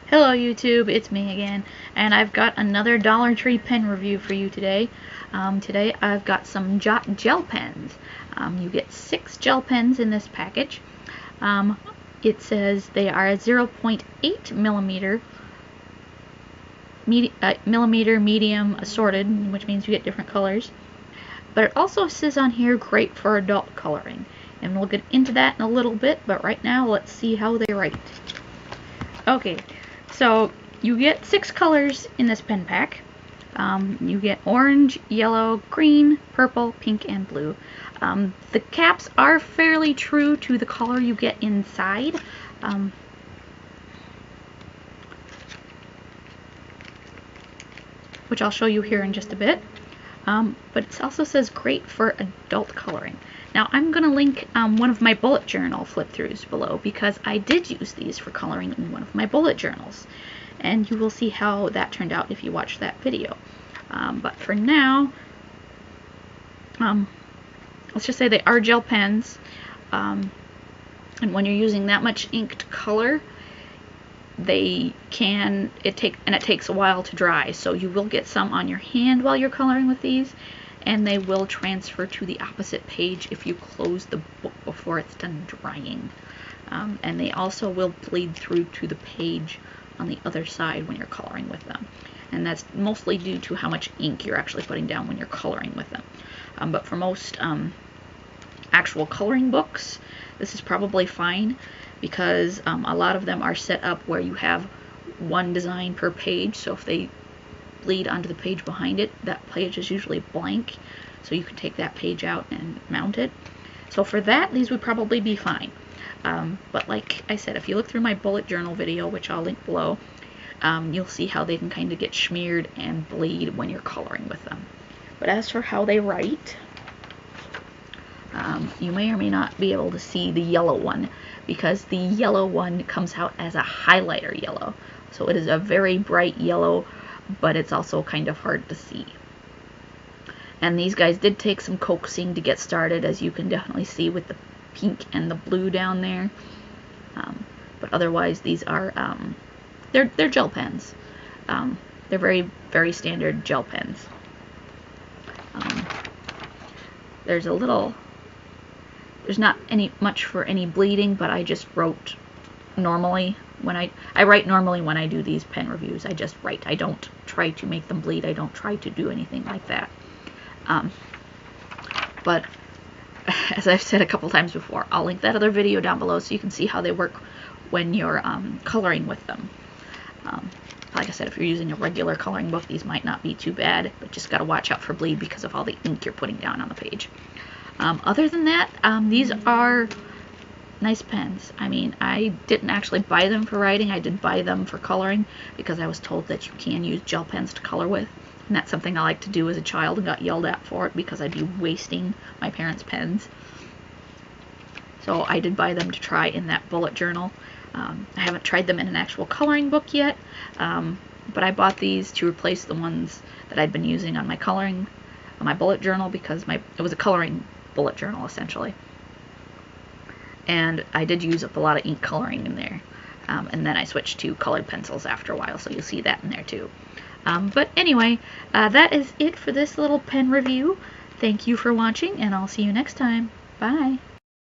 Hello YouTube, it's me again, and I've got another Dollar Tree pen review for you today. Today I've got some Jot gel pens. You get 6 gel pens in this package. It says they are 0.8 millimeter medium assorted, which means you get different colors. But it also says on here, great for adult coloring. And we'll get into that in a little bit, but right now let's see how they write. Okay. So you get 6 colors in this pen pack. You get orange, yellow, green, purple, pink, and blue. The caps are fairly true to the color you get inside. Which I'll show you here in just a bit. But it also says great for adult coloring. Now I'm going to link one of my bullet journal flip-throughs below because I did use these for coloring in one of my bullet journals. And you will see how that turned out if you watch that video. But for now, let's just say they are gel pens. And when you're using that much inked color, it takes a while to dry, so you will get some on your hand while you're coloring with these, and they will transfer to the opposite page if you close the book before it's done drying. And they also will bleed through to the page on the other side when you're coloring with them, and that's mostly due to how much ink you're actually putting down when you're coloring with them. But for most actual coloring books, this is probably fine, because a lot of them are set up where you have one design per page, so if they bleed onto the page behind it, that page is usually blank, so you can take that page out and mount it. So for that, these would probably be fine. But like I said, if you look through my bullet journal video, which I'll link below, you'll see how they can kind of get smeared and bleed when you're coloring with them. But as for how they write, you may or may not be able to see the yellow one, because the yellow one comes out as a highlighter yellow. So it is a very bright yellow, but it's also kind of hard to see. And these guys did take some coaxing to get started, as you can definitely see with the pink and the blue down there. But otherwise, these are they're gel pens. They're very, very standard gel pens. There's not much for any bleeding, but I just wrote normally when I write normally when I do these pen reviews. I just write. I don't try to make them bleed. I don't try to do anything like that. But as I've said a couple times before, I'll link that other video down below so you can see how they work when you're coloring with them. Like I said, if you're using a regular coloring book, these might not be too bad, but just got to watch out for bleed because of all the ink you're putting down on the page. Other than that, these are nice pens. I mean, I didn't actually buy them for writing. I did buy them for coloring because I was told that you can use gel pens to color with. And that's something I liked to do as a child and got yelled at for it because I'd be wasting my parents' pens. So I did buy them to try in that bullet journal. I haven't tried them in an actual coloring book yet, but I bought these to replace the ones that I'd been using on my bullet journal, because it was a coloring bullet journal essentially. And I did use up a lot of ink coloring in there. And then I switched to colored pencils after a while, so you'll see that in there too. But anyway, that is it for this little pen review. Thank you for watching, and I'll see you next time. Bye!